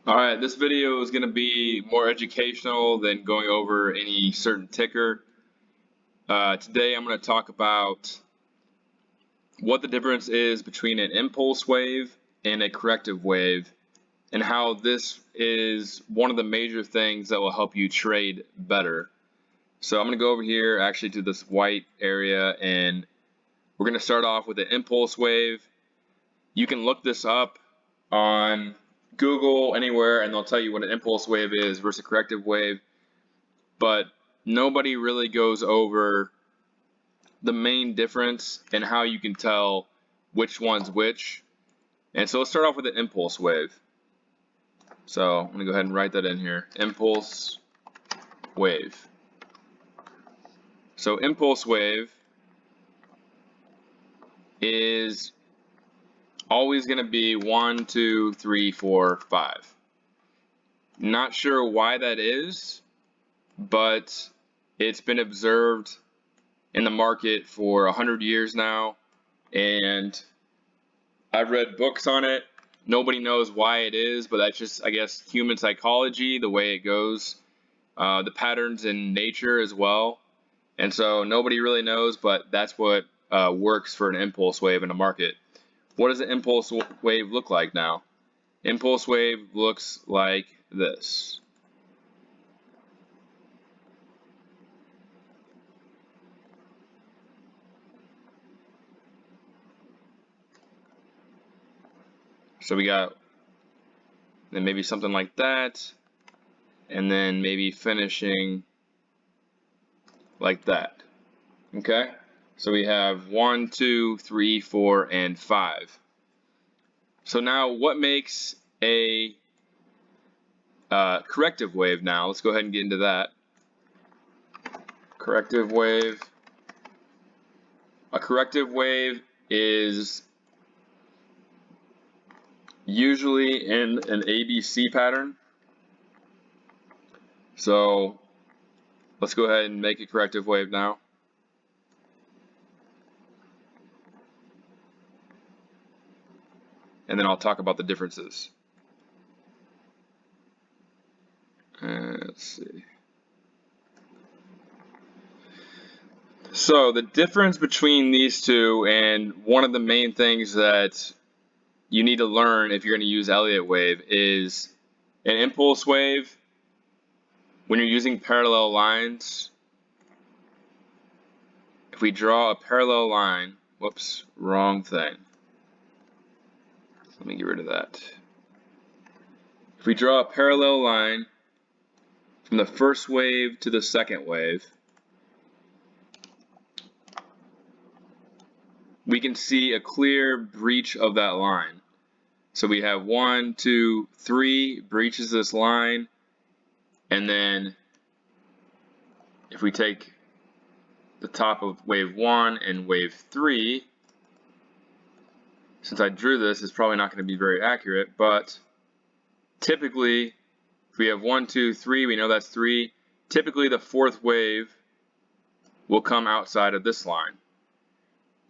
Alright, this video is going to be more educational than going over any certain ticker. Today I'm going to talk about what the difference is between an impulse wave and a corrective wave, and how this is one of the major things that will help you trade better. So I'm going to go over here actually to this white area, and we're going to start off with an impulse wave. You can look this up on Google, anywhere, and they'll tell you what an impulse wave is versus a corrective wave, but nobody really goes over the main difference and how you can tell which one's which. And so let's start off with an impulse wave. So I'm going to go ahead and write that in here. Impulse wave. So impulse wave is always going to be 1, 2, 3, 4, 5. Not sure why that is, but it's been observed in the market for 100 years now, and I've read books on it. Nobody knows why it is, but that's just, I guess, human psychology, the way it goes, the patterns in nature as well. And so nobody really knows, but that's what works for an impulse wave in a market. What does an impulse wave look like now? Impulse wave looks like this. So we got then maybe something like that, and then maybe finishing like that. Okay? So we have 1, 2, 3, 4, and 5. So now what makes a corrective wave now? Let's go ahead and get into that. Corrective wave. A corrective wave is usually in an ABC pattern. So let's go ahead and make a corrective wave now. And then I'll talk about the differences. Let's see. So the difference between these two, and one of the main things that you need to learn if you're going to use Elliot wave, is an impulse wave. When you're using parallel lines, if we draw a parallel line, whoops, wrong thing. Let me get rid of that. If we draw a parallel line from the first wave to the second wave, we can see a clear breach of that line. So we have 1, 2, 3 breaches this line, and then if we take the top of wave 1 and wave 3, since I drew this, it's probably not going to be very accurate, but typically if we have 1, 2, 3, we know that's 3. Typically the fourth wave will come outside of this line,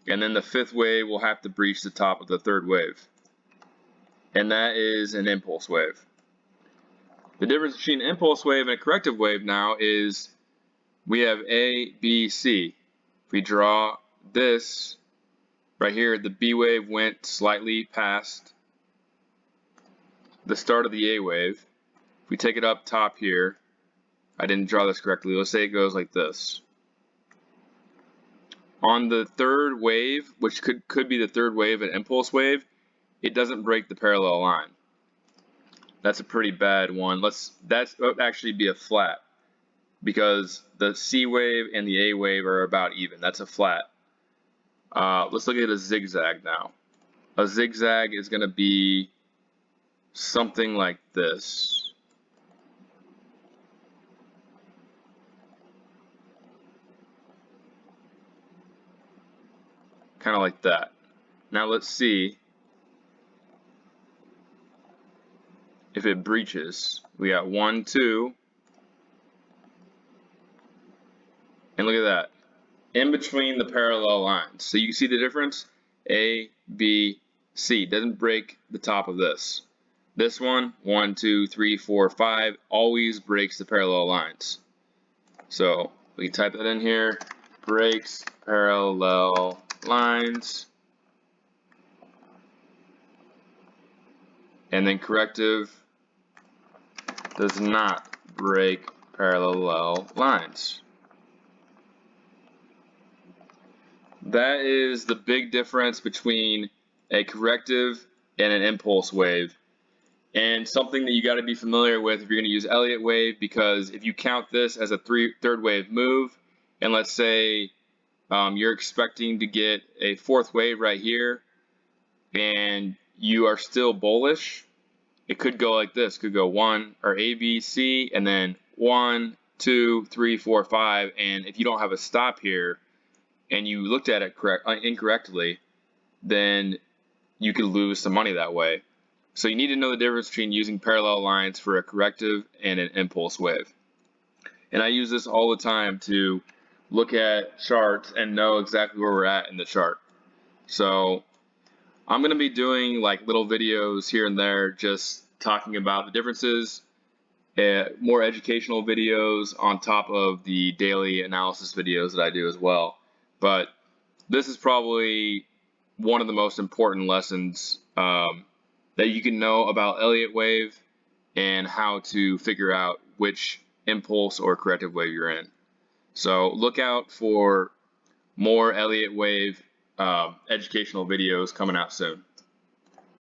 and then the fifth wave will have to breach the top of the third wave, and that is an impulse wave. The difference between an impulse wave and a corrective wave now is we have A, B, C. If we draw this right here, the B wave went slightly past the start of the A wave. If we take it up top here, I didn't draw this correctly. Let's say it goes like this. On the third wave, which could be the third wave, an impulse wave, it doesn't break the parallel line. That's a pretty bad one. That would actually be a flat, because the C wave and the A wave are about even. That's a flat. Let's look at a zigzag now. A zigzag is going to be something like this. Kind of like that. Now let's see if it breaches. We got 1, 2, and look at that. In between the parallel lines. So you can see the difference? A, B, C. Doesn't break the top of this. This one, 1, 2, 3, 4, 5, always breaks the parallel lines. So we can type that in here, breaks parallel lines. And then corrective does not break parallel lines. That is the big difference between a corrective and an impulse wave. And something that you got to be familiar with if you're going to use Elliot wave, because if you count this as a third wave move, and let's say you're expecting to get a fourth wave right here, and you are still bullish, it could go like this. It could go 1 or A, B, C, and then 1, 2, 3, 4, 5. And if you don't have a stop here, and you looked at it incorrectly, then you could lose some money that way. So you need to know the difference between using parallel lines for a corrective and an impulse wave. And I use this all the time to look at charts and know exactly where we're at in the chart. So I'm going to be doing like little videos here and there just talking about the differences, more educational videos on top of the daily analysis videos that I do as well. But this is probably one of the most important lessons that you can know about Elliot wave and how to figure out which impulse or corrective wave you're in. So look out for more Elliot wave educational videos coming out soon.